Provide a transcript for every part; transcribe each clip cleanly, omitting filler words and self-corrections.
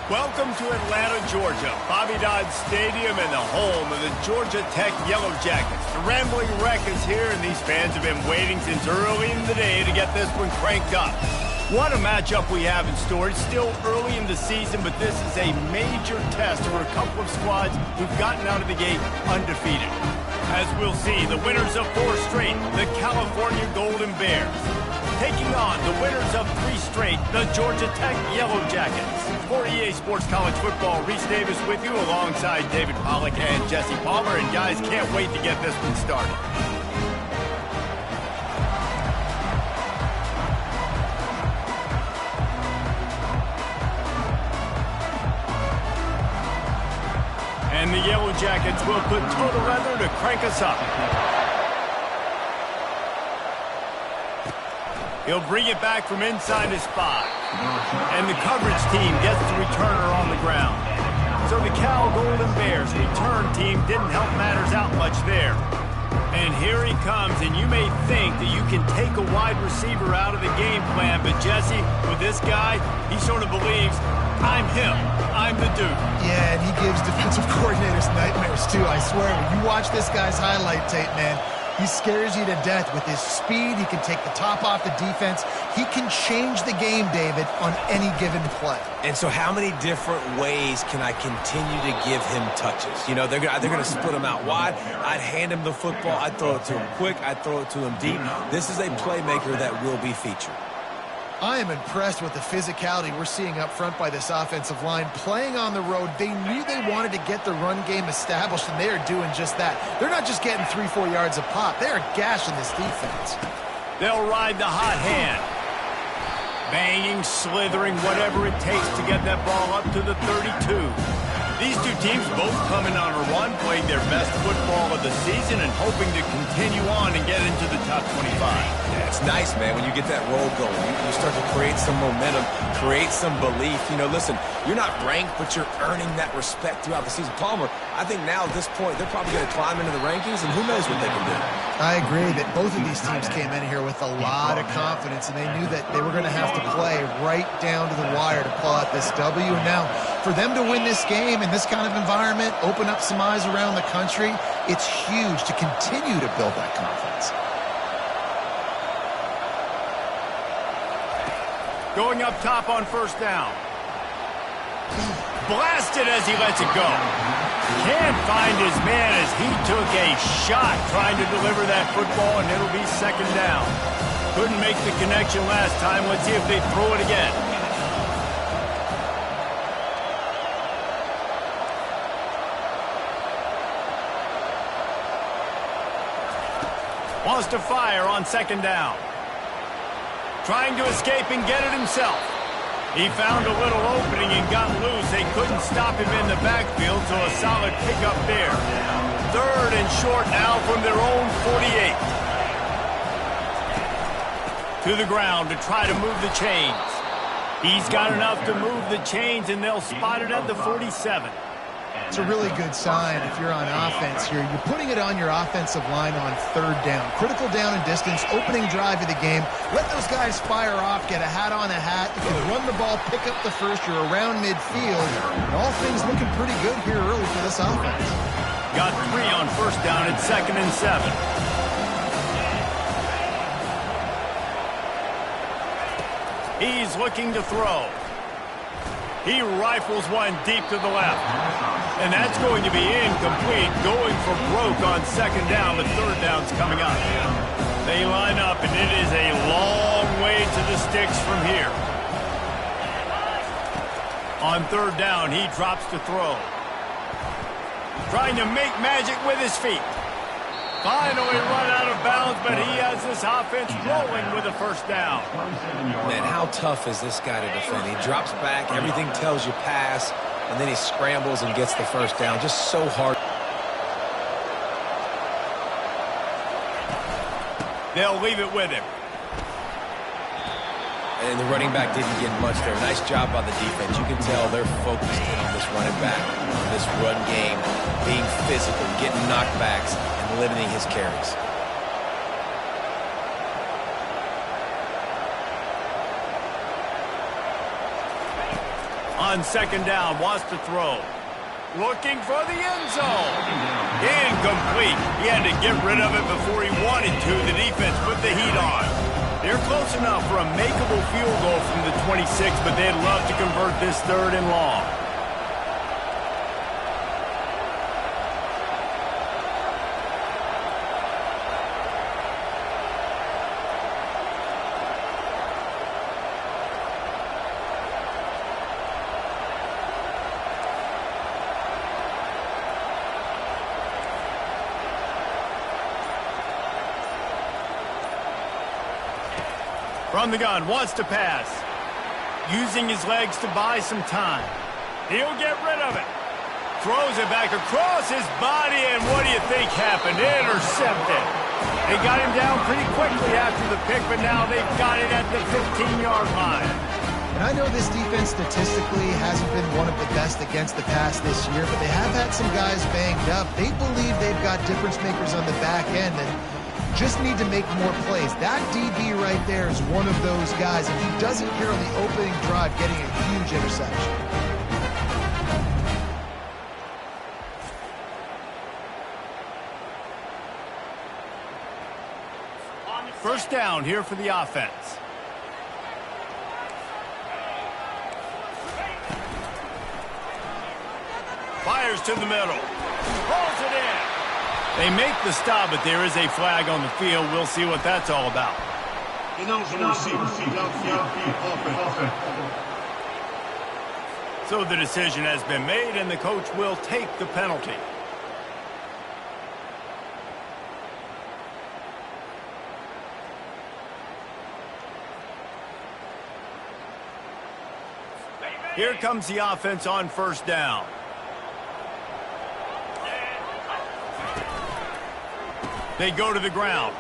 Welcome to Atlanta, Georgia, Bobby Dodd Stadium and the home of the Georgia Tech Yellow Jackets. The Rambling Wreck is here, and these fans have been waiting since early in the day to get this one cranked up. What a matchup we have in store. It's still early in the season, but this is a major test for a couple of squads who've gotten out of the gate undefeated. As we'll see, the winners of 4 straight, the California Golden Bears, taking on the winners of 3 straight, the Georgia Tech Yellow Jackets. For EA Sports College Football, Reese Davis with you alongside David Pollack and Jesse Palmer. And guys, can't wait to get this one started. And the Yellow Jackets will put total leather to crank us up. He'll bring it back from inside his 5. And the coverage team gets the returner on the ground. So the Cal Golden Bears return team didn't help matters out much there. And here he comes, and you may think that you can take a wide receiver out of the game plan, but Jesse, with this guy, he sort of believes, I'm him. I'm the dude. Yeah, and he gives defensive coordinators nightmares, too. I swear, when you watch this guy's highlight tape, man, he scares you to death with his speed. He can take the top off the defense. He can change the game, David, on any given play. And so how many different ways can I continue to give him touches? You know, they're going to split him out wide. I'd hand him the football. I'd throw it to him quick. I'd throw it to him deep. This is a playmaker that will be featured. I am impressed with the physicality we're seeing up front by this offensive line. Playing on the road, they knew they wanted to get the run game established, and they are doing just that. They're not just getting 3-4 yards a pop. They are gashing this defense. They'll ride the hot hand. Banging, slithering, whatever it takes to get that ball up to the 32. These two teams both coming on a run, playing their best football of the season and hoping to continue on and get into the top 25. Yeah, it's nice, man, when you get that roll going. You start to create some momentum, create some belief. You know, listen, you're not ranked, but you're earning that respect throughout the season. Palmer, I think now at this point, they're probably going to climb into the rankings, and who knows what they can do. I agree that both of these teams came in here with a lot of confidence, and they knew that they were going to have to play right down to the wire to pull out this W. And now, for them to win this game in this kind of environment, open up some eyes around the country, it's huge to continue to build that confidence. Going up top on first down. Blasted as he lets it go. Can't find his man as he took a shot trying to deliver that football, and it'll be second down. Couldn't make the connection last time. Let's see if they throw it again. Wants to fire on second down. Trying to escape and get it himself. He found a little opening and got loose. They couldn't stop him in the backfield, so a solid pickup there. Third and short now from their own 48. To the ground to try to move the chains. He's got enough to move the chains, and they'll spot it at the 47. It's a really good sign if you're on offense here. You're putting it on your offensive line on third down. Critical down and distance, opening drive of the game. Let those guys fire off, get a hat on a hat. You can run the ball, pick up the first. You're around midfield. And all things looking pretty good here early for this offense. Got 3 on first down at 2nd and 7. He's looking to throw. He rifles one deep to the left. And that's going to be incomplete, going for broke on second down, but third down's coming up. They line up, and it is a long way to the sticks from here. On third down, he drops to throw. Trying to make magic with his feet. Finally run out of bounds, but he has this offense rolling with a first down. Man, how tough is this guy to defend? He drops back, everything tells you pass, and then he scrambles and gets the first down. Just so hard. They'll leave it with him. And the running back didn't get much there. Nice job by the defense. You can tell they're focused in on this running back, on this run game, being physical, getting knockbacks, and limiting his carries. On second down, wants to throw. Looking for the end zone. Incomplete. He had to get rid of it before he wanted to. The defense put the heat on. They're close enough for a makeable field goal from the 26, but they'd love to convert this 3rd and long. From the gun, wants to pass. Using his legs to buy some time. He'll get rid of it. Throws it back across his body, and what do you think happened? Intercepted. They got him down pretty quickly after the pick, but now they've got it at the 15-yard line. And I know this defense statistically hasn't been one of the best against the pass this year, but they have had some guys banged up. They believe they've got difference makers on the back end and just need to make more plays. That DB right there is one of those guys. If he doesn't here on the opening drive, getting a huge interception. First down here for the offense. Fires to the middle. Rolls it in. They make the stop, but there is a flag on the field. We'll see what that's all about. So the decision has been made, and the coach will take the penalty. Here comes the offense on first down. They go to the ground.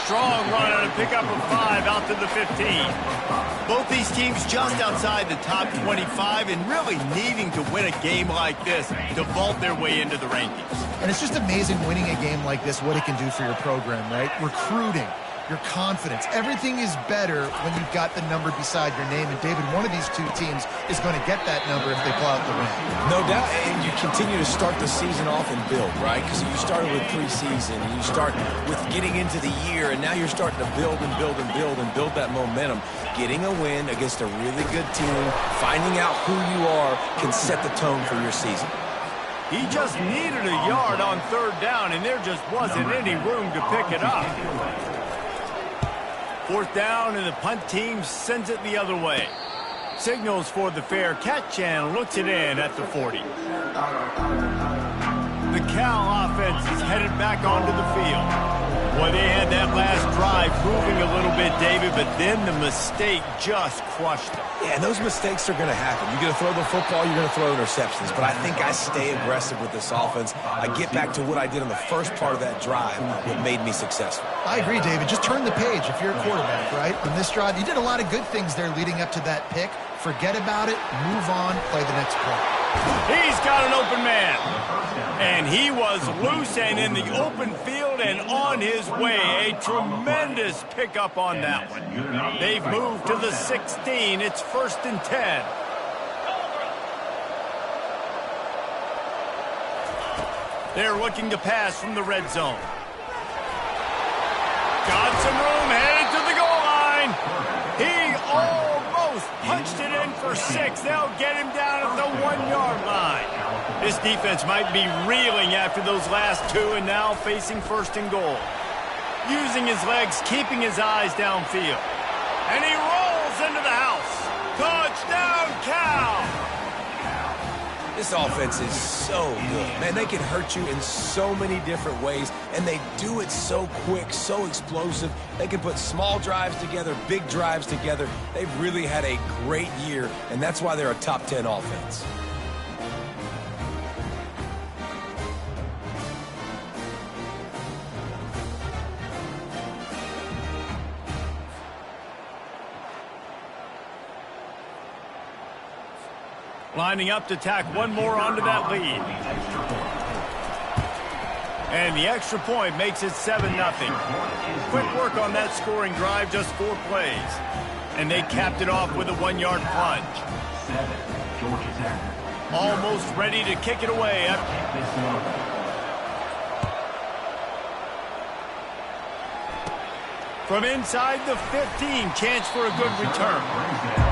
Strong run on a pickup of 5 out to the 15. Both these teams just outside the top 25 and really needing to win a game like this to vault their way into the rankings. And it's just amazing winning a game like this, what it can do for your program, right? Recruiting, your confidence, everything is better when you've got the number beside your name. And David, one of these two teams is going to get that number if they pull out the win. No doubt, and you continue to start the season off and build, right? Because you started with preseason, and you start with getting into the year, and now you're starting to build and build and build and build that momentum. Getting a win against a really good team, finding out who you are, can set the tone for your season. He just needed a yard on third down, and there just wasn't any room to pick it up. Fourth down, and the punt team sends it the other way. Signals for the fair catch and looks it in at the 40. The Cal offense is headed back onto the field. Boy, they had that last drive moving a little bit, David, but then the mistake just crushed them. Yeah, and those mistakes are going to happen. You're going to throw the football, you're going to throw interceptions. But I think I stay aggressive with this offense. I get back to what I did on the first part of that drive, what made me successful. I agree, David. Just turn the page if you're a quarterback, right? On this drive, you did a lot of good things there leading up to that pick. Forget about it, move on, play the next play. He's got an open man. And he was loose and in the open field and on his way. A tremendous pickup on that one. They've moved to the 16. It's 1st and 10. They're looking to pass from the red zone. Got some room, headed to the goal line. He almost punched it in for 6. They'll get him down at the 1-yard line. This defense might be reeling after those last 2 and now facing 1st and goal. Using his legs, keeping his eyes downfield. And he rolls into the house. Touchdown, Cal! This offense is so good. Man, they can hurt you in so many different ways, and they do it so quick, so explosive. They can put small drives together, big drives together. They've really had a great year, and that's why they're a top 10 offense. Lining up to tack one more onto that lead. And the extra point makes it 7-0. Quick work on that scoring drive, just 4 plays. And they capped it off with a 1-yard plunge. Almost ready to kick it away. From inside the 15, chance for a good return.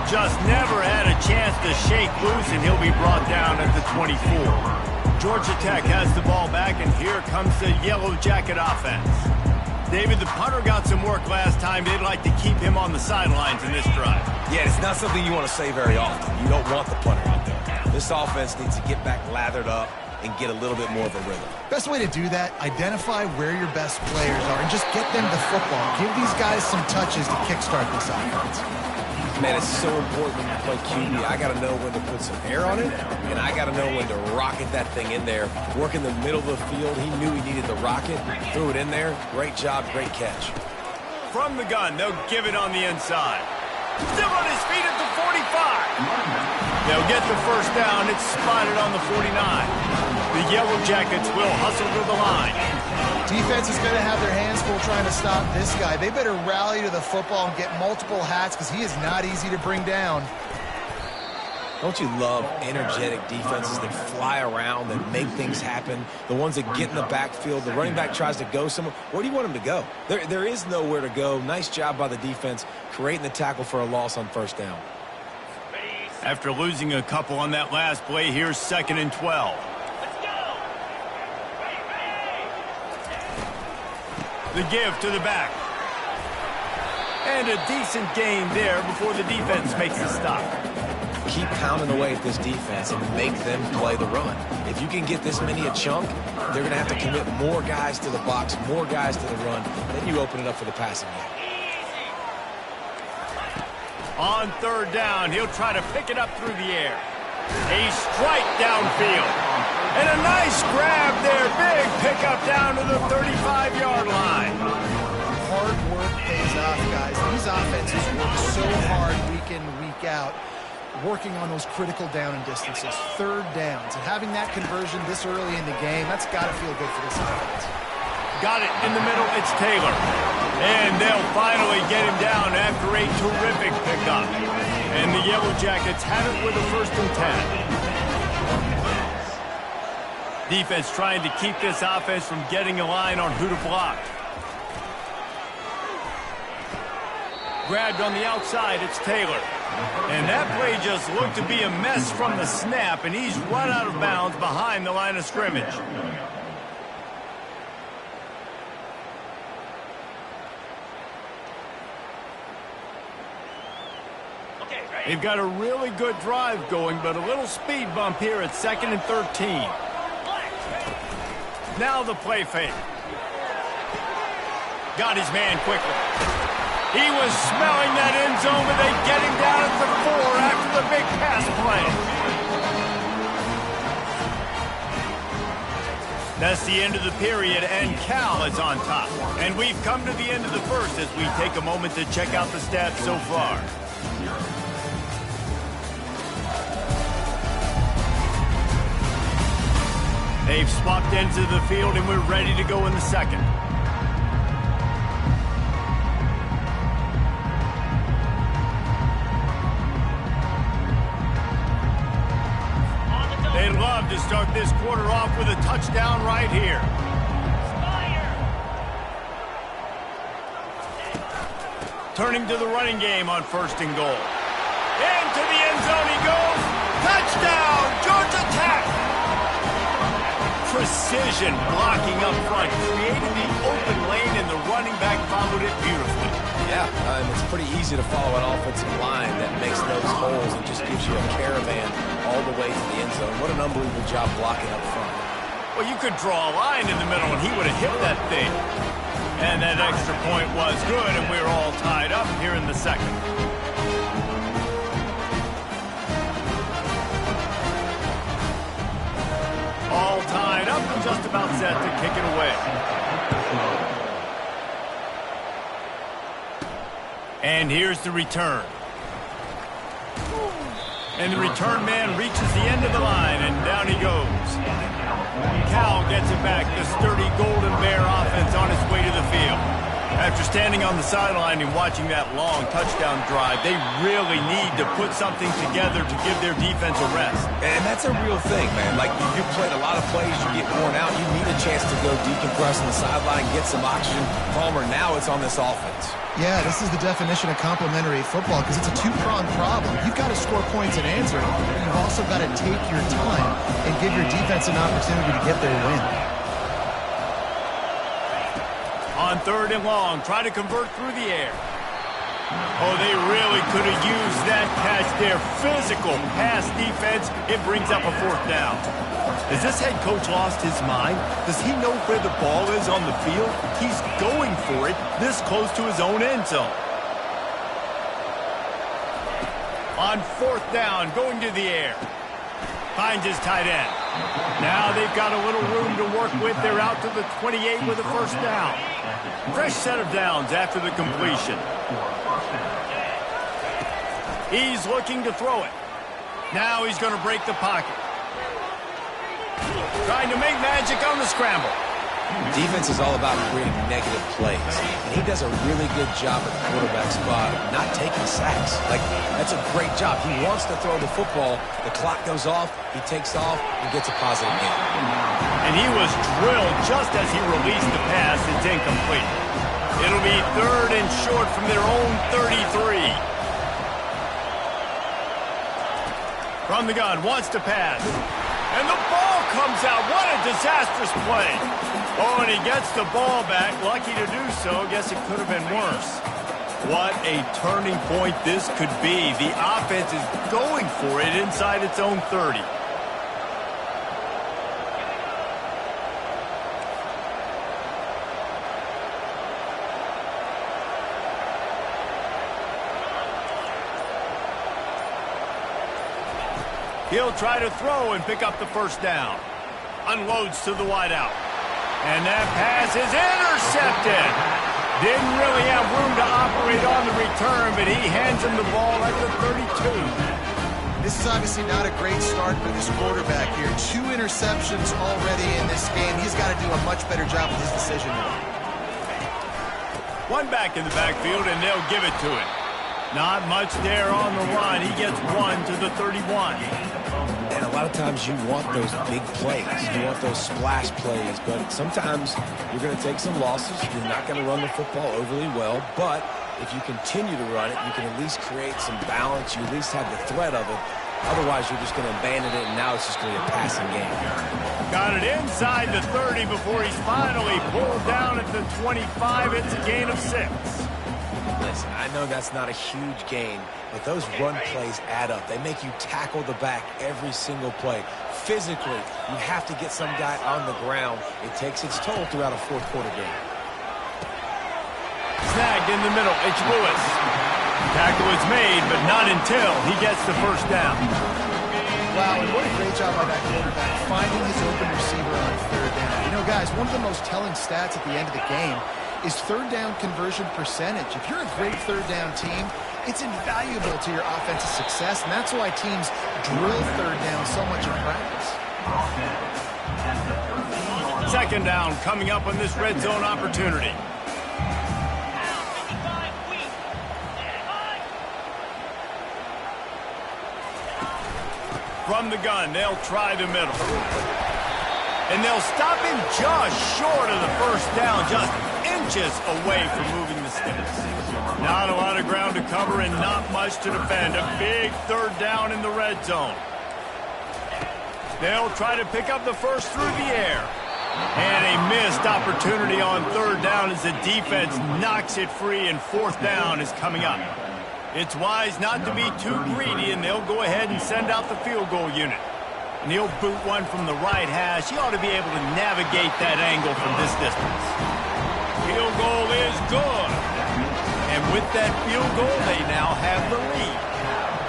Just never had a chance to shake loose, and he'll be brought down at the 24. Georgia Tech has the ball back, and here comes the Yellow Jacket offense. David, the punter got some work last time. They'd like to keep him on the sidelines in this drive. Yeah, it's not something you want to say very often. You don't want the punter out there. This offense needs to get back lathered up and get a little bit more of a rhythm. Best way to do that, identify where your best players are and just get them the football. Give these guys some touches to kickstart this offense. Man, it's so important when you play QB. I got to know when to put some air on it, and I got to know when to rocket that thing in there. Work in the middle of the field. He knew he needed the rocket, threw it in there. Great job, great catch. From the gun, they'll give it on the inside. Still on his feet at the 45. They'll get the first down. It's spotted on the 49. The Yellow Jackets will hustle to the line. Defense is going to have their hands full trying to stop this guy. They better rally to the football and get multiple hats because he is not easy to bring down. Don't you love energetic defenses that fly around, that make things happen? The ones that get in the backfield, the running back tries to go somewhere. Where do you want him to go? There is nowhere to go. Nice job by the defense, creating the tackle for a loss on first down. After losing a couple on that last play, here's 2nd and 12. The give to the back. And a decent gain there before the defense makes a stop. Keep pounding away at this defense and make them play the run. If you can get this many a chunk, they're going to have to commit more guys to the box, more guys to the run. Then you open it up for the passing game. On 3rd down, he'll try to pick it up through the air. A strike downfield. And a nice grab there. Big pickup down to the 35-yard line. Hard work pays off, guys. These offenses work so hard week in, week out, working on those critical down and distances, 3rd downs. And having that conversion this early in the game, that's got to feel good for this offense. Got it in the middle. It's Taylor. And they'll finally get him down after a terrific pickup. And the Yellow Jackets have it with a 1st and 10. Defense trying to keep this offense from getting a line on who to block. Grabbed on the outside, it's Taylor. And that play just looked to be a mess from the snap, and he's run out of bounds behind the line of scrimmage. They've got a really good drive going, but a little speed bump here at 2nd and 13. Now the play fake. Got his man quickly. He was smelling that end zone, but they get him down at the 4 after the big pass play. That's the end of the period, and Cal is on top. And we've come to the end of the first as we take a moment to check out the stats so far. They've swapped ends of the field, and we're ready to go in the second. They'd love to start this quarter off with a touchdown right here. Turning to the running game on 1st and goal. Into the end zone he goes. Touchdown, Georgia Tech! Precision blocking up front, creating the open lane, and the running back followed it beautifully. Yeah, it's pretty easy to follow an offensive line that makes those holes and just gives you a caravan all the way to the end zone. What an unbelievable job blocking up front. Well, you could draw a line in the middle, and he would have hit that thing. And that extra point was good, and we're all tied up here in the second. All tied up and just about set to kick it away. And here's the return. And the return man reaches the end of the line, and down he goes. Cal gets it back. The sturdy Golden Bear offense on its way to the field. After standing on the sideline and watching that long touchdown drive, they really need to put something together to give their defense a rest. And that's a real thing, man. Like, you've played a lot of plays, you get worn out, you need a chance to go decompress on the sideline, get some oxygen. Palmer, now it's on this offense. Yeah, this is the definition of complementary football because it's a two-pronged problem. You've got to score points and answer, but you've also got to take your time and give your defense an opportunity to get their win. On 3rd and long, try to convert through the air. Oh, they really could have used that catch there. Physical pass defense. It brings up a 4th down. Has this head coach lost his mind? Does he know where the ball is on the field? He's going for it this close to his own end zone. On 4th down, going to the air. Finds his tight end. Now they've got a little room to work with. They're out to the 28 with a 1st down. Fresh set of downs after the completion. He's looking to throw it. Now he's going to break the pocket. Trying to make magic on the scramble. Defense is all about creating negative plays, and he does a really good job at the quarterback spot of not taking sacks. Like, that's a great job. He wants to throw the football. The clock goes off, he takes off, and gets a positive gain. And he was drilled just as he released the pass. It's incomplete. It'll be 3rd and short from their own 33. From the gun, wants to pass. And the ball comes out. What a disastrous play. Oh, and he gets the ball back. Lucky to do so. Guess it could have been worse. What a turning point this could be. The offense is going for it inside its own 30. He'll try to throw and pick up the 1st down. Unloads to the wideout. And that pass is intercepted. Didn't really have room to operate on the return, but he hands him the ball at the 32. This is obviously not a great start for this quarterback here. 2 interceptions already in this game. He's got to do a much better job with his decision making. One back in the backfield, and they'll give it to him. Not much there on the run. He gets 1 to the 31. And a lot of times you want those big plays. You want those splash plays. But sometimes you're going to take some losses. You're not going to run the football overly well. But if you continue to run it, you can at least create some balance. You at least have the threat of it. Otherwise, you're just going to abandon it, and now it's just going to be a passing game. Got it inside the 30 before he's finally pulled down at the 25. It's a gain of 6. Listen, I know that's not a huge gain, but those run plays add up. They make you tackle the back every single play. Physically, you have to get some guy on the ground. It takes its toll throughout a 4th quarter game. Snagged in the middle. It's Lewis. Tackle is made, but not until he gets the 1st down. Wow, and what a great job by that quarterback finding his open receiver on 3rd down. You know, guys, one of the most telling stats at the end of the game is 3rd down conversion percentage. If you're a great 3rd down team, it's invaluable to your offensive success, and that's why teams drill 3rd down so much in practice. 2nd down coming up on this red zone opportunity. From the gun, they'll try the middle. And they'll stop him just short of the 1st down, just inches away from moving the sticks. Not a lot of ground to cover and not much to defend. A big 3rd down in the red zone. They'll try to pick up the 1st through the air. And a missed opportunity on 3rd down as the defense knocks it free, and 4th down is coming up. It's wise not to be too greedy, and they'll go ahead and send out the field goal unit. And he'll boot one from the right hash. He ought to be able to navigate that angle from this distance. Field goal is good. And with that field goal, they now have the lead.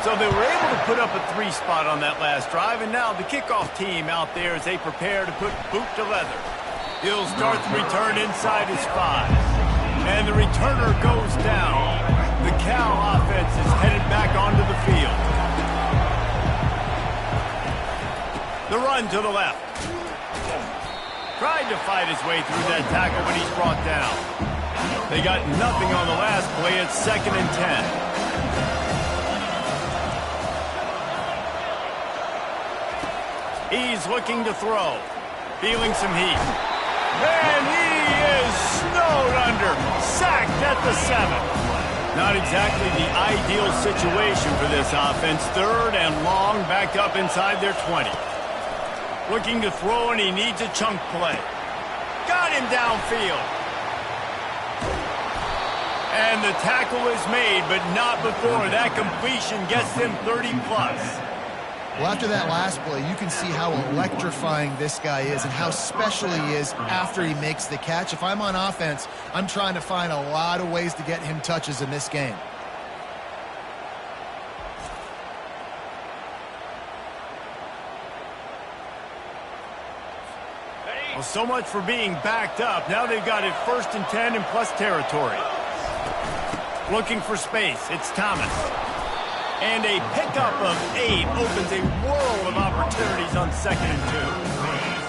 So they were able to put up a 3 spot on that last drive, and now the kickoff team out there as they prepare to put boot to leather. He'll start the return inside his 5. And the returner goes down. The Cal offense is headed back onto the field. The run to the left. Tried to fight his way through that tackle, but he's brought down. They got nothing on the last play. It's 2nd and 10. He's looking to throw. Feeling some heat. And he is snowed under. Sacked at the 7. Not exactly the ideal situation for this offense. 3rd and long, back up inside their 20. Looking to throw, and he needs a chunk play. Got him downfield. And the tackle is made, but not before that completion gets them 30+. Well, after that last play, you can see how electrifying this guy is and how special he is after he makes the catch. If I'm on offense, I'm trying to find a lot of ways to get him touches in this game. Well, so much for being backed up. Now they've got it 1st and 10 in plus territory. Looking for space. It's Thomas. And a pickup of 8 opens a world of opportunities on 2nd and 2.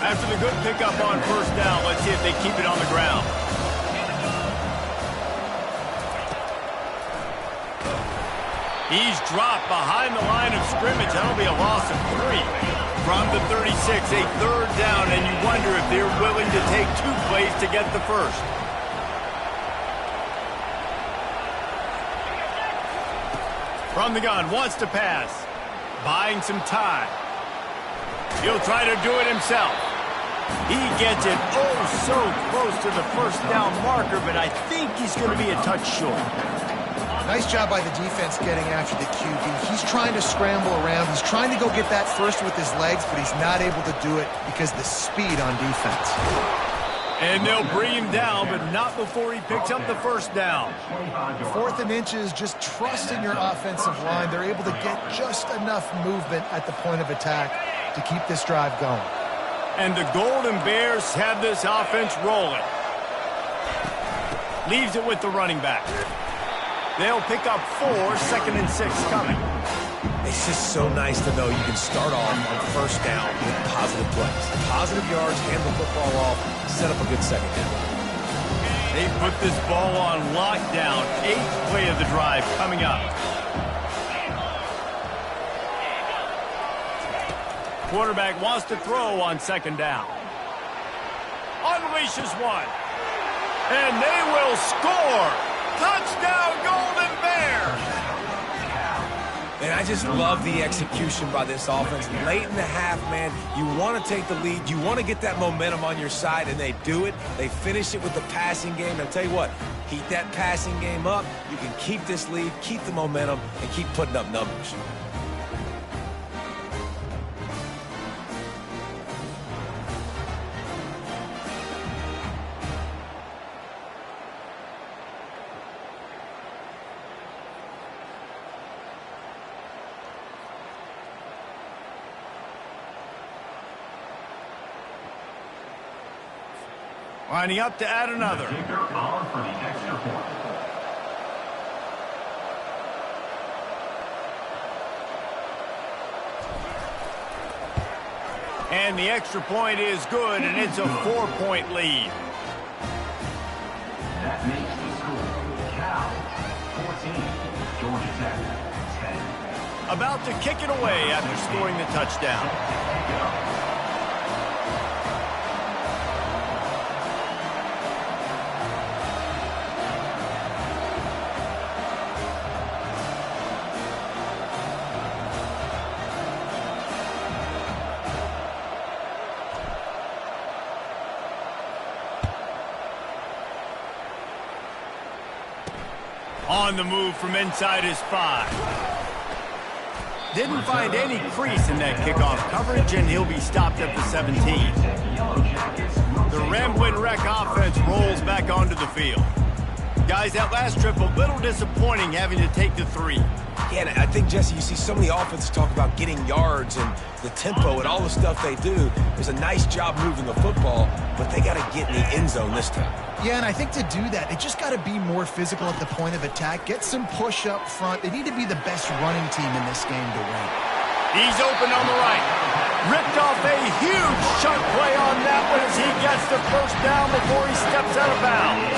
After the good pickup on 1st down, let's see if they keep it on the ground. He's dropped behind the line of scrimmage. That'll be a loss of 3. From the 36, a 3rd down, and you wonder if they're willing to take 2 plays to get the 1st. From the gun, wants to pass. Buying some time. He'll try to do it himself. He gets it so close to the 1st down marker, but I think he's going to be a touch short. Nice job by the defense getting after the QB. He's trying to scramble around. He's trying to go get that 1st with his legs, but he's not able to do it because of the speed on defense. And they'll bring him down, but not before he picks up the 1st down. 4th and inches, just trusting your offensive line. They're able to get just enough movement at the point of attack to keep this drive going. And the Golden Bears have this offense rolling. Leaves it with the running back. They'll pick up 4, 2nd and 6 coming. It's just so nice to know you can start off on 1st down with positive plays. Positive yards, hand the football off, set up a good 2nd down. They put this ball on lockdown. 8th play of the drive coming up. Quarterback wants to throw on 2nd down. Unleashes one. And they will score. Touchdown, Golden Bears! And I just love the execution by this offense. Late in the half, man, you want to take the lead. You want to get that momentum on your side, and they do it. They finish it with the passing game. And I'll tell you what, heat that passing game up. You can keep this lead, keep the momentum, and keep putting up numbers. Lining up to add another. And the extra point is good, and it's a 4-point lead. That makes the score Cal 14, Georgia Tech 10. About to kick it away after scoring the touchdown. On the move from inside his 5. Didn't find any crease in that kickoff coverage, and he'll be stopped at the 17. The Ramblin' Wreck offense rolls back onto the field. Guys, that last trip a little disappointing having to take the 3. Yeah, and I think, Jesse, you see so many offenses talk about getting yards and the tempo and all the stuff they do. There's a nice job moving the football, but they got to get in the end zone this time. Yeah, and I think to do that, they just got to be more physical at the point of attack. Get some push up front. They need to be the best running team in this game to win. He's open on the right. Ripped off a huge chunk play on that one as he gets the 1st down before he steps out of bounds.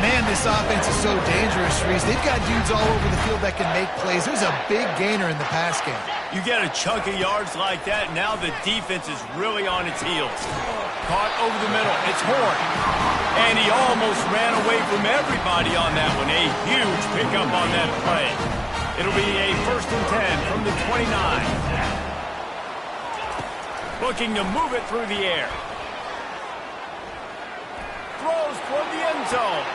Man, this offense is so dangerous, Reese. They've got dudes all over the field that can make plays. There's a big gainer in the pass game. You get a chunk of yards like that, now the defense is really on its heels. Caught over the middle. It's Horn. And he almost ran away from everybody on that one. A huge pickup on that play. It'll be a 1st and 10 from the 29. Looking to move it through the air. Throws toward the end zone.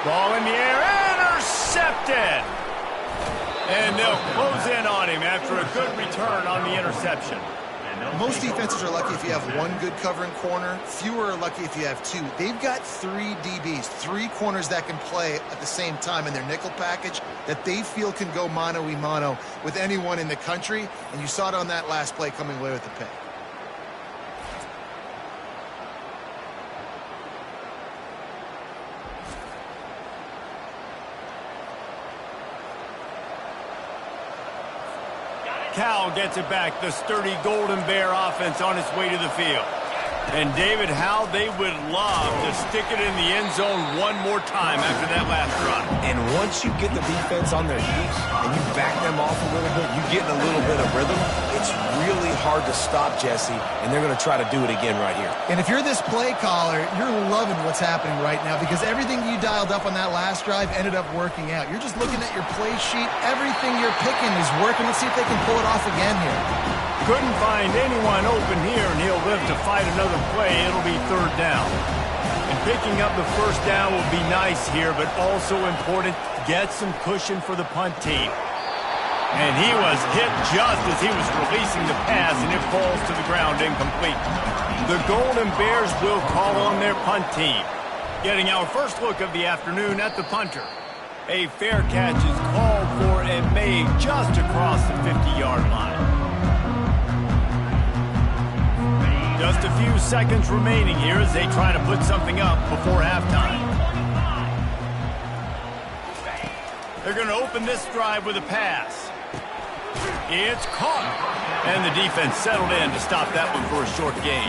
Ball in the air, intercepted. And they'll close in on him after a good return on the interception. Most defenses are lucky if you have one good covering corner. Fewer are lucky if you have two. They've got 3 DBs, 3 corners that can play at the same time in their nickel package that they feel can go mano-a-mano with anyone in the country. And you saw it on that last play coming away with the pick. Cal gets it back, the sturdy Golden Bear offense on its way to the field. And David, how they would love to stick it in the end zone one more time after that last run. And once you get the defense on their heels and you back them off a little bit, you get in a little bit of rhythm, it's really hard to stop, Jesse, and they're going to try to do it again right here. And if you're this play caller, you're loving what's happening right now because everything you dialed up on that last drive ended up working out. You're just looking at your play sheet. Everything you're picking is working. Let's see if they can pull it off again here. Couldn't find anyone open here, and he'll live to fight another play. It'll be 3rd down. And picking up the 1st down will be nice here, but also important, get some cushion for the punt team. And he was hit just as he was releasing the pass, and it falls to the ground incomplete. The Golden Bears will call on their punt team. Getting our first look of the afternoon at the punter. A fair catch is called for and made just across the 50-yard line. Just a few seconds remaining here as they try to put something up before halftime. They're going to open this drive with a pass. It's caught. And the defense settled in to stop that one for a short gain.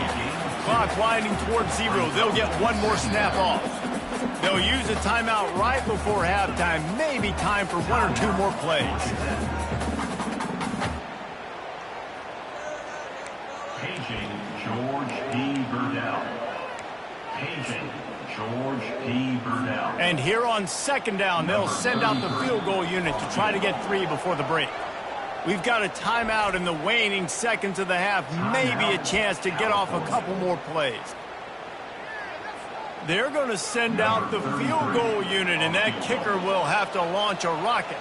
Clock winding towards 0. They'll get one more snap off. They'll use a timeout right before halftime. Maybe time for 1 or 2 more plays. Paging George P. Burdell. Paging George P. Burdell. And here on 2nd down, they'll send out the field goal unit to try to get 3 before the break. We've got a timeout in the waning seconds of the half. Maybe a chance to get off a couple more plays. They're going to send out the field goal unit, and that kicker will have to launch a rocket.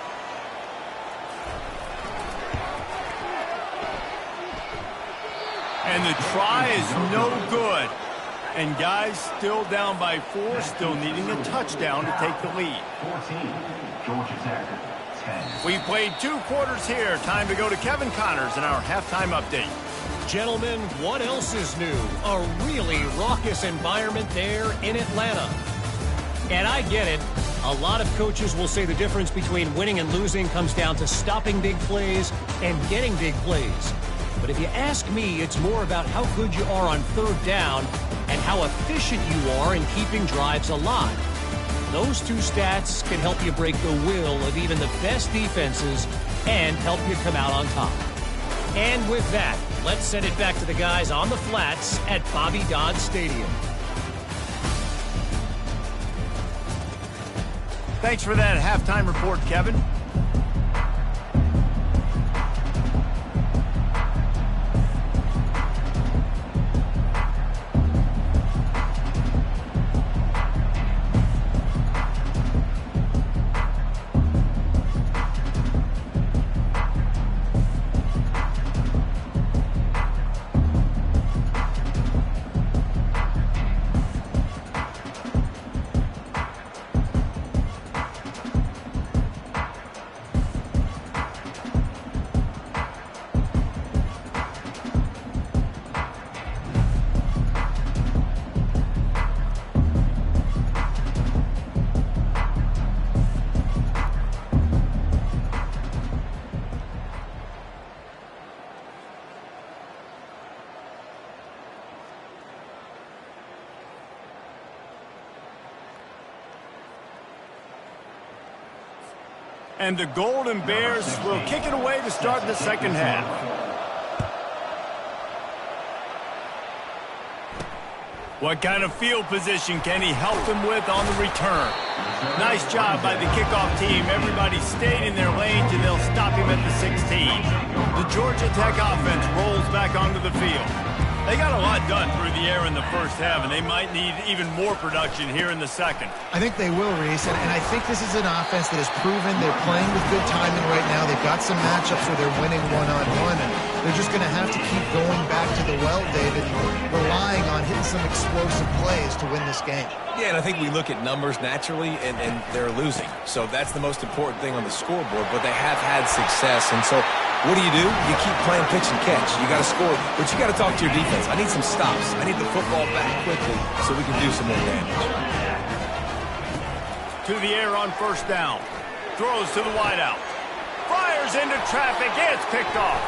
And the try is no good. And guys still down by 4, still needing a touchdown to take the lead. 14, Georgia Tech, 10. We played 2 quarters here. Time to go to Kevin Connors in our halftime update. Gentlemen, what else is new? A really raucous environment there in Atlanta. And I get it. A lot of coaches will say the difference between winning and losing comes down to stopping big plays and getting big plays. But if you ask me, it's more about how good you are on 3rd down and how efficient you are in keeping drives alive. Those 2 stats can help you break the will of even the best defenses and help you come out on top. And with that, let's send it back to the guys on the flats at Bobby Dodd Stadium. Thanks for that halftime report, Kevin. And the Golden Bears will kick it away to start the second half. What kind of field position can he help them with on the return? Nice job by the kickoff team. Everybody stayed in their lanes, and they'll stop him at the 16. The Georgia Tech offense rolls back onto the field. They got a lot done through the air in the first half, and they might need even more production here in the second. I think they will, Reese, and I think this is an offense that has proven they're playing with good timing right now. They've got some matchups where they're winning one-on-one, and they're just going to have to keep going back to the well, David, relying on hitting some explosive plays to win this game. Yeah, and I think we look at numbers naturally, and they're losing. So that's the most important thing on the scoreboard, but they have had success. And so what do? You keep playing pitch and catch. You got to score, but you got to talk to your defense. I need some stops. I need the football back quickly so we can do some more damage. To the air on first down. Throws to the wideout. Fires into traffic. It's picked off.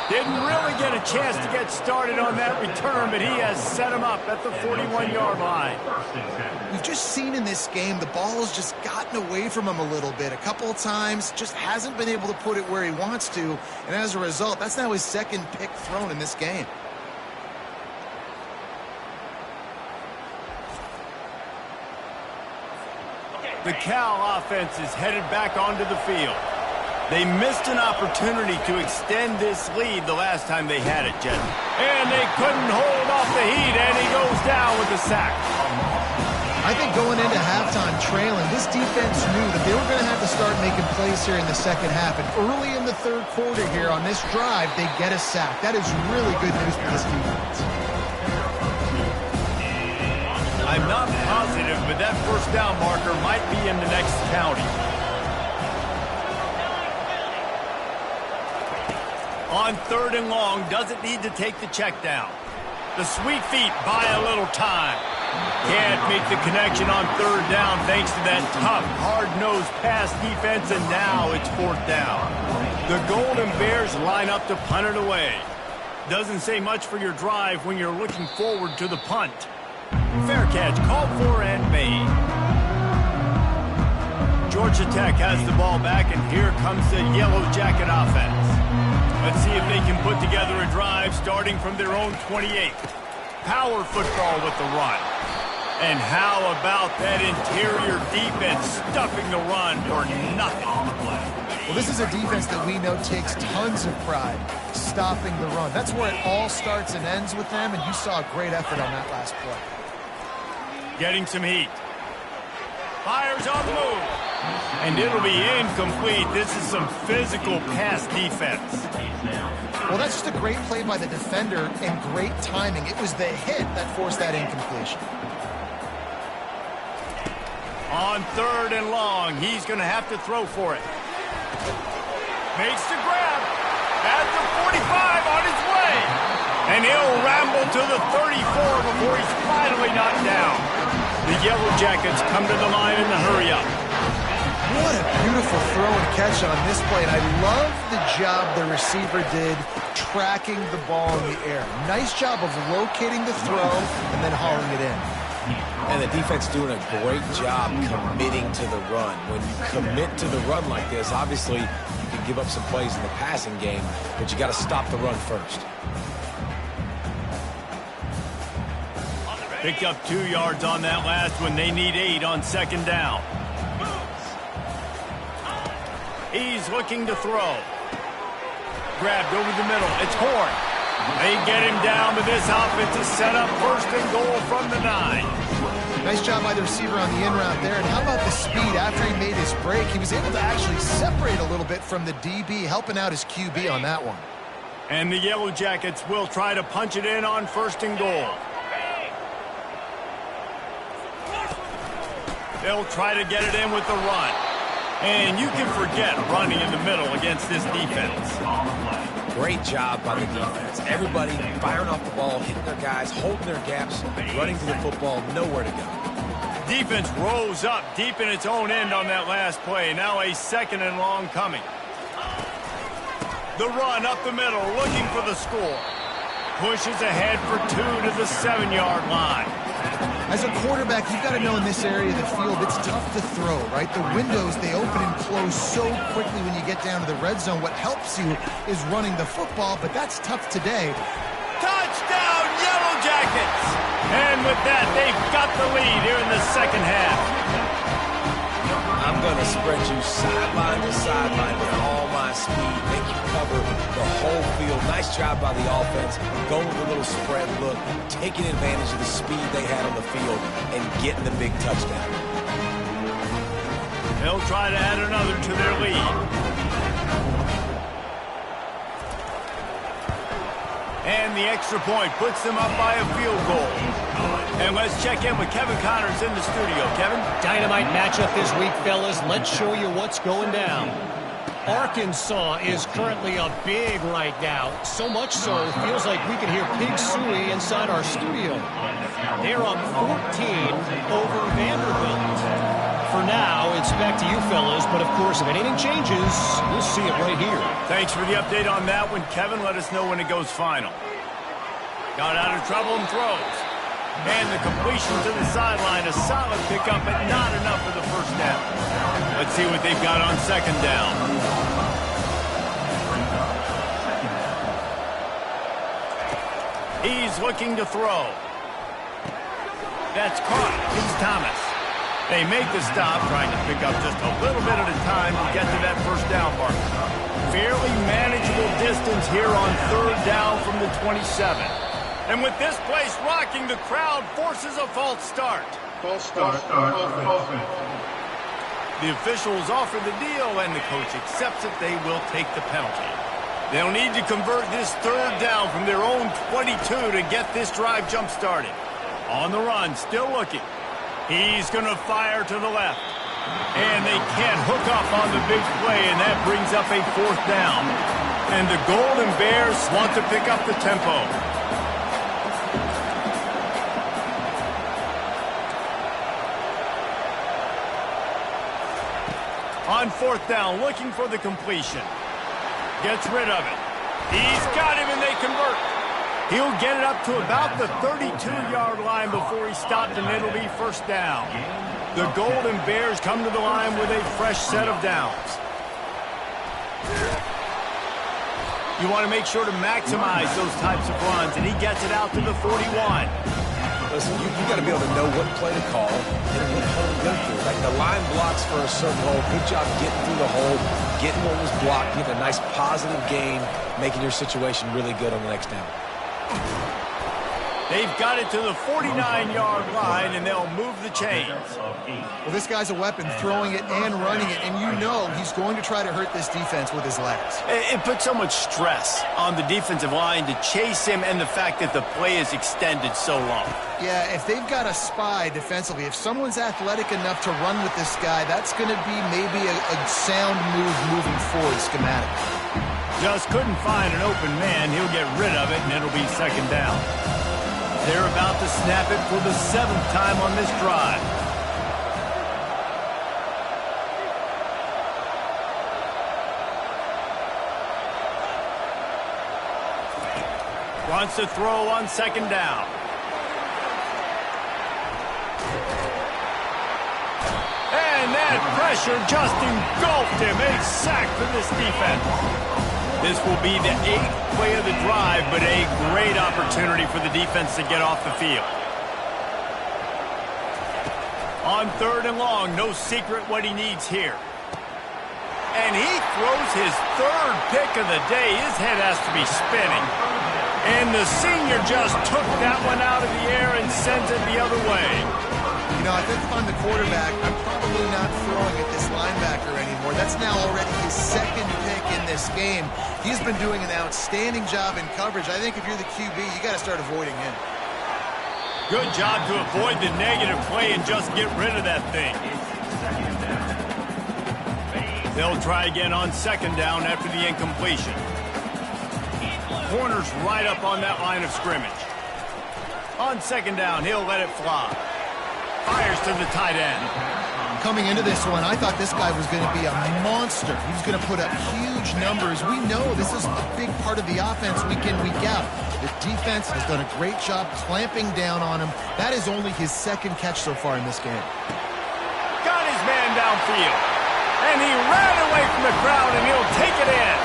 Didn't really get a chance to get started on that return, but he has set him up at the 41-yard line. We've just seen in this game the ball has just gotten away from him a little bit. A couple of times, just hasn't been able to put it where he wants to, and as a result, that's now his second pick thrown in this game. The Cal offense is headed back onto the field. They missed an opportunity to extend this lead the last time they had it, Jet. And they couldn't hold off the heat, and he goes down with the sack. I think going into halftime trailing, this defense knew that they were going to have to start making plays here in the second half. And early in the third quarter here on this drive, they get a sack. That is really good news for this defense. I'm not positive, but that first down marker might be in the next county. On third and long, doesn't need to take the check down. The sweet feet buy a little time. Can't make the connection on third down thanks to that tough, hard-nosed pass defense, and now it's fourth down. The Golden Bears line up to punt it away. Doesn't say much for your drive when you're looking forward to the punt. Fair catch, called for and made. Georgia Tech has the ball back, and here comes the Yellow Jacket offense. Let's see if they can put together a drive starting from their own 28. Power football with the run. And how about that interior defense stuffing the run for nothing? Well, this is a defense that we know takes tons of pride stopping the run. That's where it all starts and ends with them, and you saw a great effort on that last play. Getting some heat. Fires on the move. And it'll be incomplete. This is some physical pass defense. Well, that's just a great play by the defender and great timing. It was the hit that forced that incompletion. On third and long, he's going to have to throw for it. Makes the grab. At the 45 on his way. And he'll ramble to the 34 before he's finally knocked down. The Yellow Jackets come to the line in the hurry-up. What a beautiful throw and catch on this play. And I love the job the receiver did tracking the ball in the air. Nice job of locating the throw and then hauling it in. And the defense doing a great job committing to the run. When you commit to the run like this, obviously you can give up some plays in the passing game, but you got to stop the run first. Picked up 2 yards on that last one. They need 8 on second down. He's looking to throw. Grabbed over the middle. It's Horn. They get him down, but this offense is set up first and goal from the 9. Nice job by the receiver on the in route there. And how about the speed after he made his break? He was able to actually separate a little bit from the DB, helping out his QB on that one. And the Yellow Jackets will try to punch it in on first and goal. They'll try to get it in with the run. And you can forget running in the middle against this defense. Great job by the defense. Everybody firing off the ball, hitting their guys, holding their gaps, running to the football, nowhere to go. Defense rose up deep in its own end on that last play. Now a second and long coming. The run up the middle, looking for the score. Pushes ahead for 2 to the 7-yard line. As a quarterback, you've got to know in this area of the field, it's tough to throw, right? The windows, they open and close so quickly when you get down to the red zone. What helps you is running the football, but that's tough today. Touchdown, Yellow Jackets! And with that, they've got the lead here in the second half. I'm going to spread you sideline to sideline with all my speed, make you cover the whole field. Nice job by the offense, going with a little spread look, taking advantage of the speed they had on the field, and getting the big touchdown. They'll try to add another to their lead. And the extra point puts them up by a field goal. And let's check in with Kevin Connors in the studio. Kevin? Dynamite matchup this week, fellas. Let's show you what's going down. Arkansas is currently a big right now. So much so, it feels like we can hear Pig Suey inside our studio. They're up 14 over Vanderbilt. For now, it's back to you fellas, but of course, if anything changes, we'll see it right here. Thanks for the update on that one, Kevin. Let us know when it goes final. Got out of trouble and throws. And the completion to the sideline, a solid pickup, but not enough for the first down. Let's see what they've got on second down. He's looking to throw. That's caught. It's Thomas. They make the stop, trying to pick up just a little bit at a time to get to that first down mark. Fairly manageable distance here on third down from the 27. And with this place rocking, the crowd forces a false start. False start. The officials offer the deal, and the coach accepts it. They will take the penalty. They'll need to convert this third down from their own 22 to get this drive jump-started. On the run, still looking. He's going to fire to the left. And they can't hook up on the big play, and that brings up a fourth down. And the Golden Bears want to pick up the tempo. On fourth down, looking for the completion. Gets rid of it. He's got him, and they convert. He'll get it up to about the 32-yard line before he stopped, and it'll be first down. The Golden Bears come to the line with a fresh set of downs. You want to make sure to maximize those types of runs, and he gets it out to the 41. Listen, you got to be able to know what play to call and what hole to go through. Like the line blocks for a certain hole. Good job getting through the hole, getting what was blocked, getting a nice positive gain, making your situation really good on the next down. They've got it to the 49-yard line, and they'll move the chains. Well, this guy's a weapon, throwing it and running it, and you know he's going to try to hurt this defense with his legs. It puts so much stress on the defensive line to chase him, and the fact that the play is extended so long. Yeah, if they've got a spy defensively, if someone's athletic enough to run with this guy, that's going to be maybe a sound move moving forward schematically. Just couldn't find an open man. He'll get rid of it, and it'll be second down. They're about to snap it for the 7th time on this drive. Wants to throw on second down. And that pressure just engulfed him. A sack for this defense. This will be the 8th play of the drive, but a great opportunity for the defense to get off the field. On third and long, no secret what he needs here. And he throws his 3rd pick of the day. His head has to be spinning. And the senior just took that one out of the air and sent it the other way. You know, I think if I'm the quarterback, I'm probably not throwing at this linebacker anymore. That's now already his 2nd pick in this game. He's been doing an outstanding job in coverage. I think if you're the QB, you got to start avoiding him. Good job to avoid the negative play and just get rid of that thing. They'll try again on second down after the incompletion. Corner's right up on that line of scrimmage. On second down, he'll let it fly. Fires to the tight end. Coming into this one, I thought this guy was going to be a monster. He was going to put up huge numbers. We know this is a big part of the offense week in, week out. The defense has done a great job clamping down on him. That is only his second catch so far in this game. Got his man downfield. And he ran away from the crowd, and he'll take it in.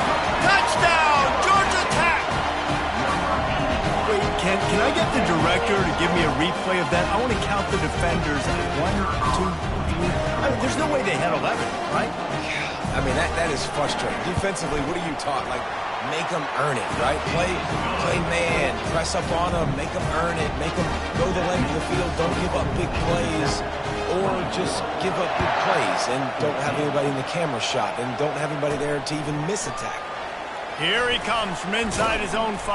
Touchdown, Georgia Tech! Wait, can I get the director to give me a replay of that? I want to count the defenders. 1, 2, 3. I mean, there's no way they had 11, right? I mean, that is frustrating. Defensively, what are you taught? Like, make them earn it, right? Play man, press up on them, make them earn it, make them go the length of the field, don't give up big plays, or just give up big plays and don't have anybody in the camera shot and don't have anybody there to even miss a tackle. Here he comes from inside his own 5.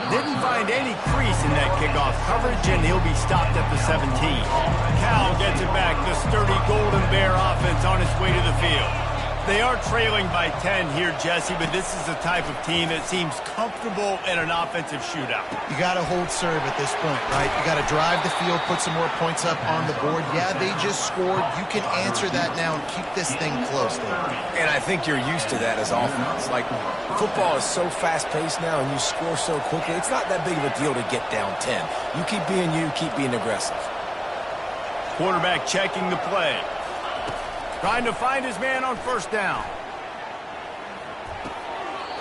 Didn't find any crease in that kickoff coverage, and he'll be stopped at the 17. Cal gets it back. The sturdy Golden Bear offense on its way to the field. They are trailing by 10 here, Jesse, but this is the type of team that seems comfortable in an offensive shootout. You got to hold serve at this point, right? You got to drive the field, put some more points up on the board. Yeah, they just scored. You can answer that now and keep this thing close, though. And I think you're used to that as offense. Like, football is so fast-paced now and you score so quickly, it's not that big of a deal to get down 10. You, keep being aggressive. Quarterback checking the play. Trying to find his man on first down.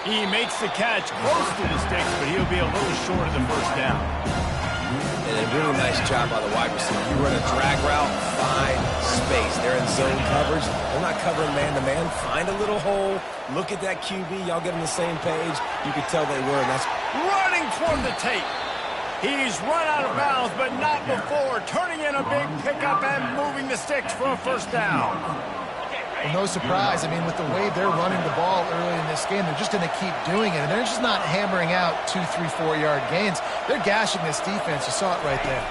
He makes the catch close to the sticks, but he'll be a little short of the first down. And a really nice job by the wide receiver. You run a drag route, find space. They're in zone coverage. They're not covering man-to-man. Find a little hole. Look at that QB. Y'all get on the same page. You could tell they were, and that's running toward the tape. He's run out of bounds, but not before. Turning in a big pickup and moving the sticks for a first down. Well, no surprise. I mean, with the way they're running the ball early in this game, they're just going to keep doing it. And they're just not hammering out 2, 3, 4-yard gains. They're gashing this defense. You saw it right there.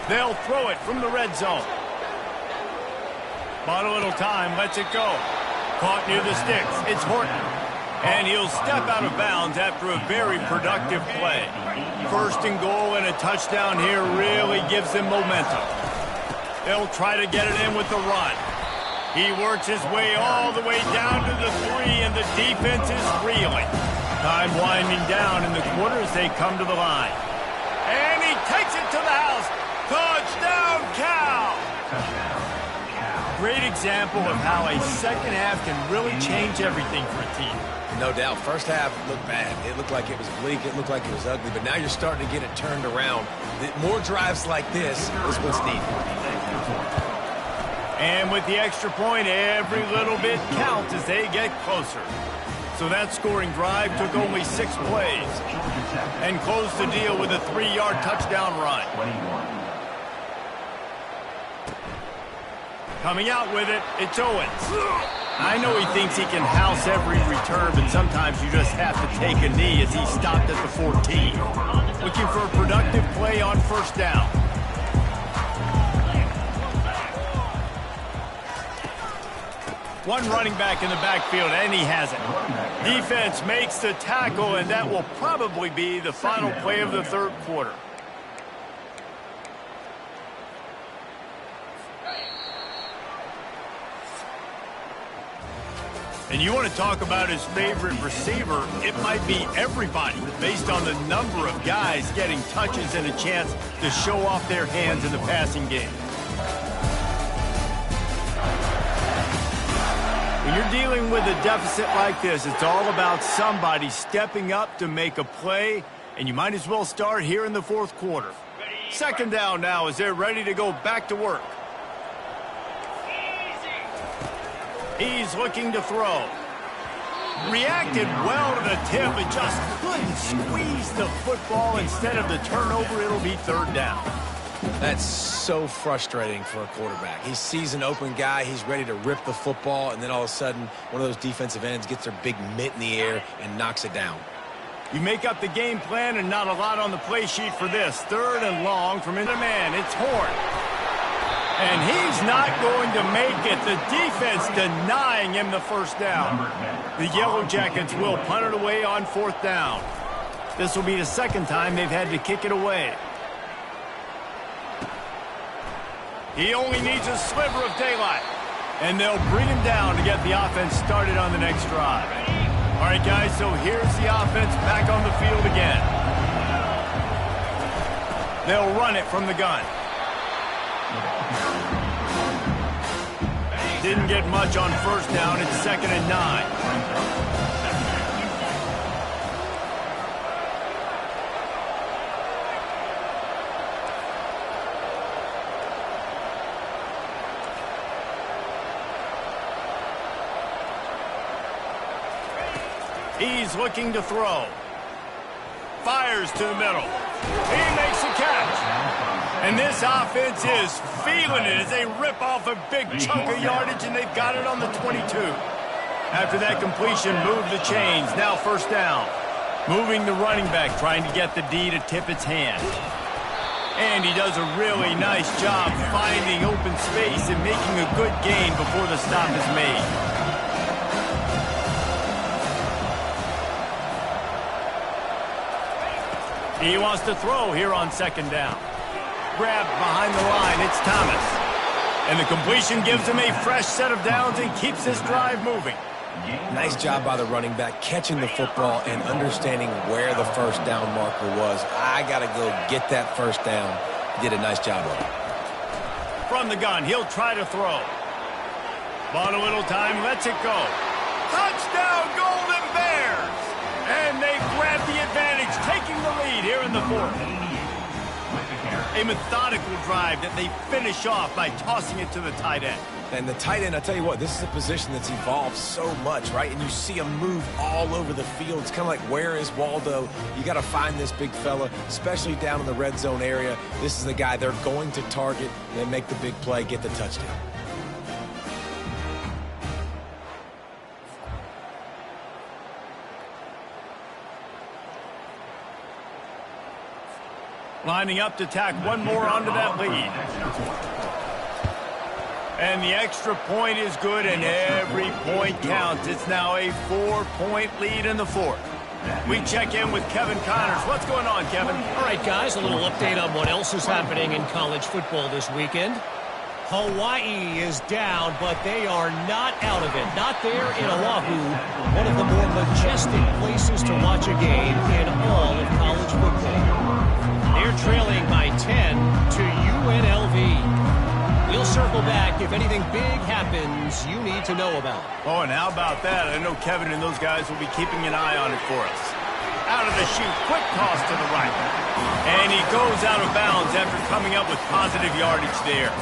They'll throw it from the red zone. Bought a little time. Lets it go. Caught near the sticks. It's Horton. And he'll step out of bounds after a very productive play. First and goal and a touchdown here really gives them momentum. They'll try to get it in with the run. He works his way all the way down to the 3, and the defense is reeling. Time winding down in the quarter as they come to the line. And he takes it to the house. Touchdown, Cal! Great example of how a second half can really change everything for a team. no doubt. First half looked bad. It looked like it was bleak. It looked like it was ugly. But now you're starting to get it turned around. More drives like this is what's needed. And with the extra point, every little bit counts as they get closer. So that scoring drive took only 6 plays and closed the deal with a 3-yard touchdown run. Coming out with it, it's Owens. I know he thinks he can house every return, but sometimes you just have to take a knee as he stopped at the 14. Looking for a productive play on first down. One running back in the backfield, and he has it. Defense makes the tackle, and that will probably be the final play of the third quarter. And you want to talk about his favorite receiver, it might be everybody based on the number of guys getting touches and a chance to show off their hands in the passing game. When you're dealing with a deficit like this, it's all about somebody stepping up to make a play, and you might as well start here in the fourth quarter. Second down now as they're ready to go back to work. He's looking to throw. Reacted well to the tip, but just couldn't squeeze the football. Instead of the turnover, it'll be third down. That's so frustrating for a quarterback. He sees an open guy, he's ready to rip the football, and then all of a sudden, one of those defensive ends gets their big mitt in the air and knocks it down. You make up the game plan and not a lot on the play sheet for this. Third and long from in the man. It's Horn. And he's not going to make it. The defense denying him the first down. The Yellow Jackets will punt it away on fourth down. This will be the second time they've had to kick it away. He only needs a sliver of daylight. And they'll bring him down to get the offense started on the next drive. All right, right, guys, so here's the offense back on the field again. They'll run it from the gun. Didn't get much on first down. It's 2nd and 9. He's looking to throw. Fires to the middle. He makes a catch. And this offense is feeling it as they rip off a big chunk of yardage, and they've got it on the 22. After that completion, move the chains. Now 1st down. Moving the running back, trying to get the D to tip its hand. And he does a really nice job finding open space and making a good gain before the stop is made. He wants to throw here on 2nd down. Grabbed behind the line, it's Thomas. And the completion gives him a fresh set of downs and keeps this drive moving. Nice job by the running back, catching the football and understanding where the 1st down marker was. I got to go get that 1st down. He did a nice job of it. From the gun, he'll try to throw. Bought a little time, lets it go. Touchdown, Golden Bears! And they grab the advantage, taking the lead here in the 4th. A methodical drive that they finish off by tossing it to the tight end. And the tight end, I tell you what, this is a position that's evolved so much, right? And you see him move all over the field. It's kind of like, where is Waldo? You got to find this big fella, especially down in the red zone area. This is the guy they're going to target and make the big play, get the touchdown. Lining up to tack one more onto that lead. And the extra point is good, and every point counts. It's now a 4-point lead in the 4th. We check in with Kevin Connors. What's going on, Kevin? All right, guys, a little update on what else is happening in college football this weekend. Hawaii is down, but they are not out of it. Not there in Oahu, one of the more majestic places to watch a game in all of college football. They're trailing by 10 to UNLV. We'll circle back if anything big happens you need to know about. Oh, and how about that? I know Kevin and those guys will be keeping an eye on it for us. Out of the chute, quick toss to the right. And he goes out of bounds after coming up with positive yardage there.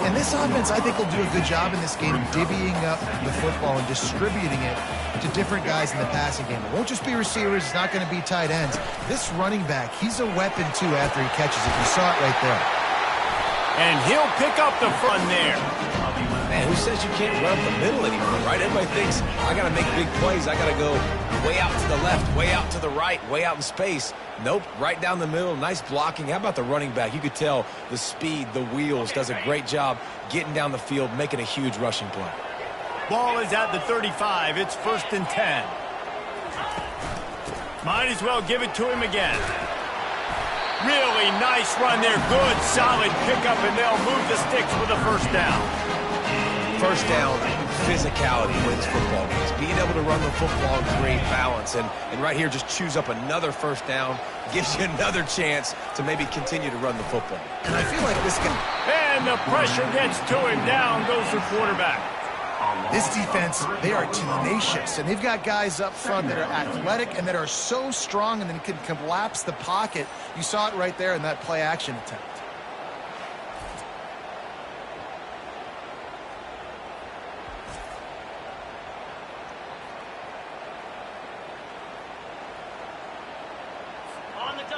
And this offense, I think, will do a good job in this game divvying up the football and distributing it to different guys in the passing game. It won't just be receivers. It's not going to be tight ends. This running back, he's a weapon, too, after he catches it. You saw it right there. And he'll pick up the front there. Man, who says you can't run up the middle anymore, right? Everybody thinks, I got to make big plays. I got to go way out to the left, way out to the right, way out in space. Nope, right down the middle. Nice blocking. How about the running back? You could tell the speed, the wheels, does a great job getting down the field, making a huge rushing play. Ball is at the 35. It's 1st and 10. Might as well give it to him again. Really nice run there. Good, solid pickup, and they'll move the sticks with a 1st down. 1st down, physicality wins football games. Being able to run the football and create balance. And right here, just choose up another 1st down. Gives you another chance to maybe continue to run the football. And I feel like this guy... And the pressure gets to him. Down goes the quarterback. This defense, they are tenacious, and they've got guys up front that are athletic and that are so strong and then can collapse the pocket. You saw it right there in that play-action attempt.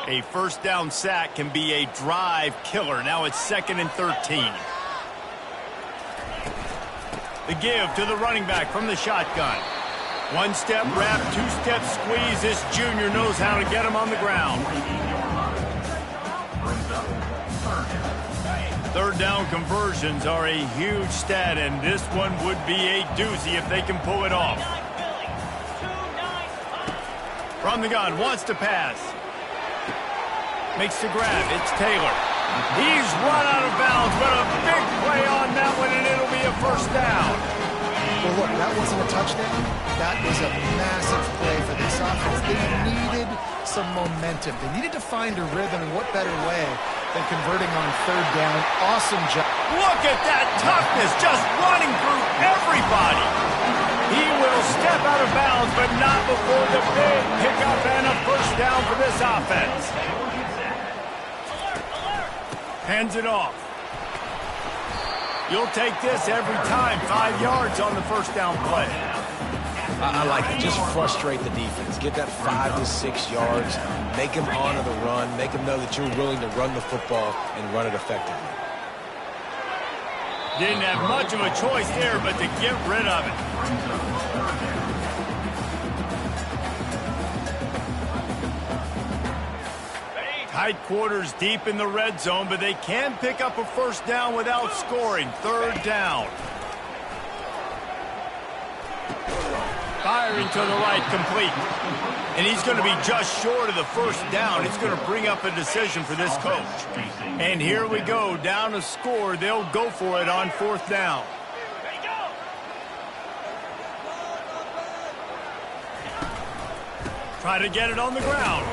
A 1st down sack can be a drive killer. Now it's 2nd and 13. The give to the running back from the shotgun. 1-step wrap, 2-step squeeze. This junior knows how to get him on the ground. 3rd down conversions are a huge stat, and this one would be a doozy if they can pull it off. From the gun, wants to pass. Makes the grab. It's Taylor. He's run out of bounds, but a big play on that one, and it'll be a 1st down. Well, look, that wasn't a touchdown. That was a massive some momentum. They needed to find a rhythm, and what better way than converting on third down. Awesome job. Look at that toughness, just running through everybody. He will step out of bounds, but not before the big pickup and a first down for this offense. Hands it off. You'll take this every time. 5 yards on the first down play. I like it. Just frustrate the defense. Get that 5 to 6 yards. Make them honor the run. Make them know that you're willing to run the football and run it effectively. Didn't have much of a choice there, but to get rid of it. Tight quarters deep in the red zone, but they can pick up a first down without scoring. Third down. Firing to the right, complete. And he's going to be just short of the first down. It's going to bring up a decision for this coach. And here we go, down a score. They'll go for it on fourth down. Try to get it on the ground.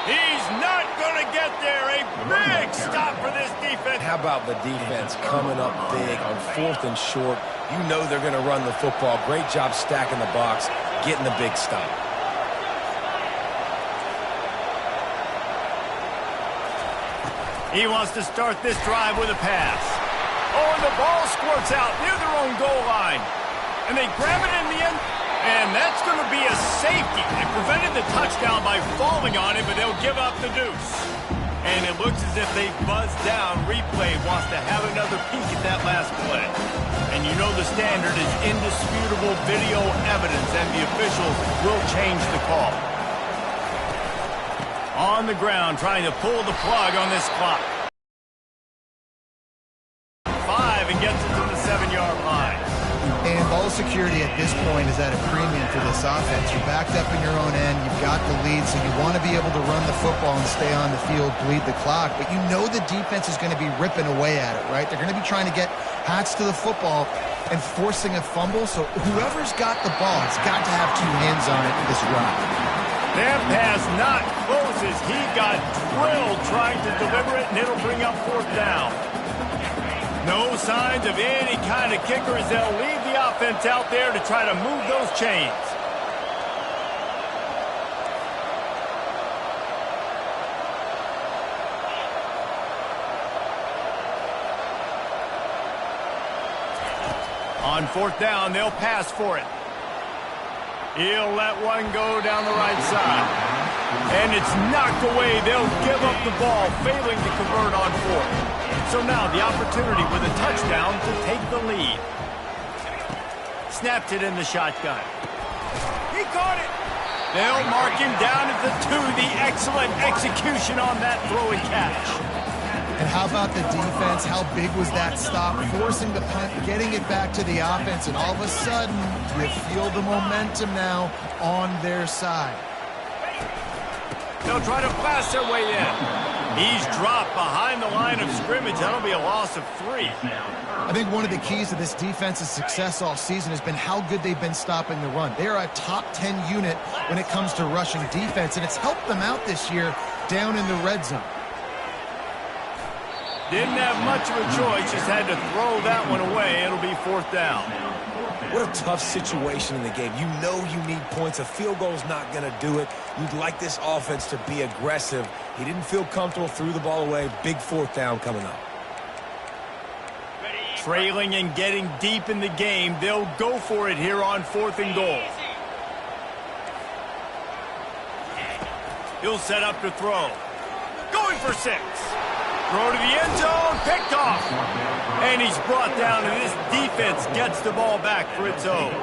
He's not going to get there. A big stop for this defense. How about the defense coming up big on fourth and short? You know they're going to run the football. Great job stacking the box, getting the big stop. He wants to start this drive with a pass. Oh, and the ball squirts out near their own goal line. And they grab it in the end. And that's going to be a safety. They prevented the touchdown by falling on it, but they'll give up the deuce. And it looks as if they buzzed down. Replay wants to have another peek at that last play. And you know the standard is indisputable video evidence, and the officials will change the call. On the ground, trying to pull the plug on this clock. 5 and gets it to the 7-yard line. And ball security at this point is at a premium for this offense. You're backed up in your own end. You've got the lead, so you want to be able to run the football and stay on the field, bleed the clock. But you know the defense is going to be ripping away at it, right? They're going to be trying to get hats to the football and forcing a fumble. So whoever's got the ball has got to have 2 hands on it this drive. That pass not close as he got drilled trying to deliver it, and it'll bring up fourth down. No signs of any kind of kicker as they'll leave the offense out there to try to move those chains. On fourth down, they'll pass for it. He'll let one go down the right side. And it's knocked away. They'll give up the ball, failing to convert on fourth. So now the opportunity with a touchdown to take the lead. Snapped it in the shotgun. He caught it. They'll mark him down at the 2. The excellent execution on that throw and catch. And how about the defense? How big was that stop? Forcing the punt, getting it back to the offense, and all of a sudden, you feel the momentum now on their side. They'll try to blast their way in. He's dropped behind the line of scrimmage. That'll be a loss of 3. I think one of the keys to this defense's success all season has been how good they've been stopping the run. They are a top 10 unit when it comes to rushing defense, and it's helped them out this year down in the red zone. Didn't have much of a choice, just had to throw that one away. It'll be fourth down. What a tough situation in the game. You know you need points. A field goal's not going to do it. You'd like this offense to be aggressive. He didn't feel comfortable, threw the ball away. Big fourth down coming up. Trailing and getting deep in the game, they'll go for it here on fourth and goal. He'll set up to throw. Going for 6. Throw to the end zone, picked off. And he's brought down, and this defense gets the ball back for its own.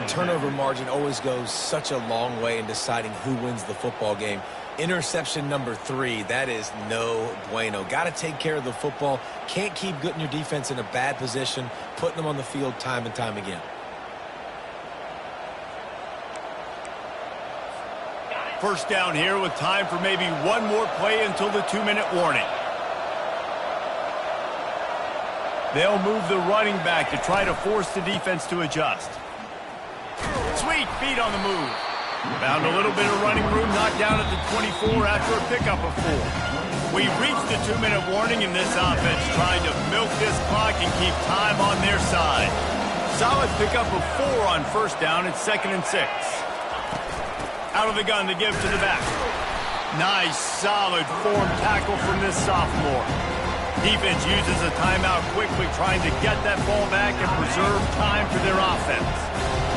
Turnover margin always goes such a long way in deciding who wins the football game. Interception number 3, that is no bueno. Got to take care of the football. Can't keep putting your defense in a bad position, putting them on the field time and time again. First down here with time for maybe one more play until the 2-minute warning. They'll move the running back to try to force the defense to adjust. Sweet feet on the move. Found a little bit of running room, knocked down at the 24 after a pickup of 4. We reached the 2-minute warning in this offense, trying to milk this clock and keep time on their side. Solid pickup of 4 on first down. It's 2nd and 6. Out of the gun to give to the back. Nice, solid form tackle from this sophomore. Defense uses a timeout quickly, trying to get that ball back and preserve time for their offense.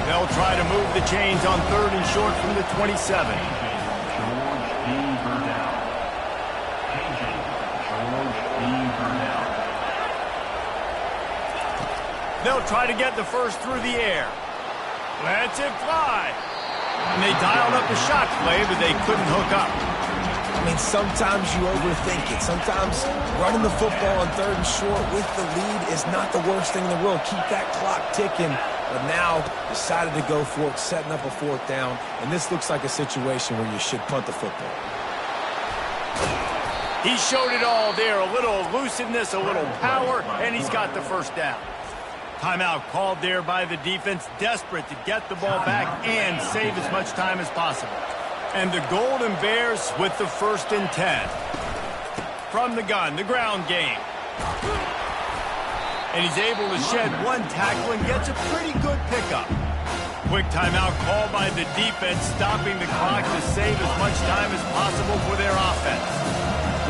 They'll try to move the chains on 3rd and short from the 27. They'll try to get the first through the air. Lets it fly. And they dialed up the shot play, but they couldn't hook up. I mean, sometimes you overthink it. Sometimes running the football on 3rd and short with the lead is not the worst thing in the world. Keep that clock ticking. But now decided to go for it, setting up a 4th down. And this looks like a situation where you should punt the football. He showed it all there. A little elusiveness, a little power, and he's got the first down. Timeout called there by the defense, desperate to get the ball back and save as much time as possible. And the Golden Bears with the 1st and 10. From the gun, the ground game. And he's able to shed 1 tackle and gets a pretty good pickup. Quick timeout called by the defense, stopping the clock to save as much time as possible for their offense.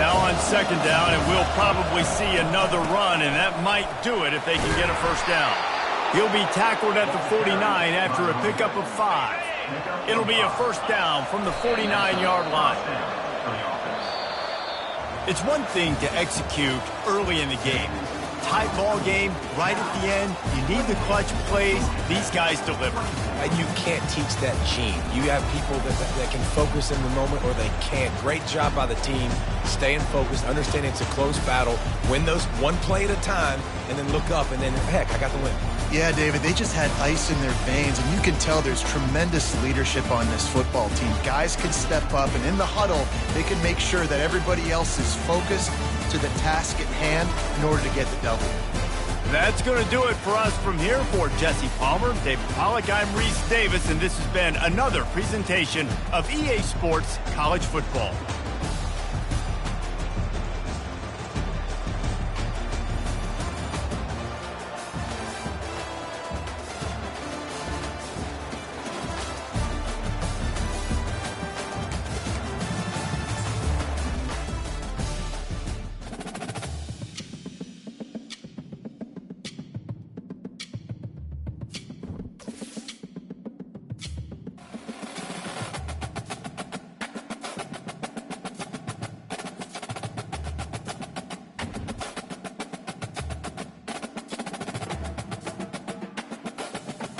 Now on 2nd down, and we'll probably see another run, and that might do it if they can get a first down. He'll be tackled at the 49 after a pickup of 5. It'll be a first down from the 49-yard line. It's one thing to execute early in the game. Tight ball game, right at the end, you need the clutch plays. These guys deliver. And you can't teach that gene. You have people that can focus in the moment or they can't. Great job by the team, staying focused, understanding it's a close battle, win those 1 play at a time, and then look up, and then, heck, I got the win. Yeah, David, they just had ice in their veins, and you can tell there's tremendous leadership on this football team. Guys can step up, and in the huddle, they can make sure that everybody else is focused to the task at hand in order to get the W. That's going to do it for us from here. For Jesse Palmer, David Pollack, I'm Reese Davis, and this has been another presentation of EA Sports College Football.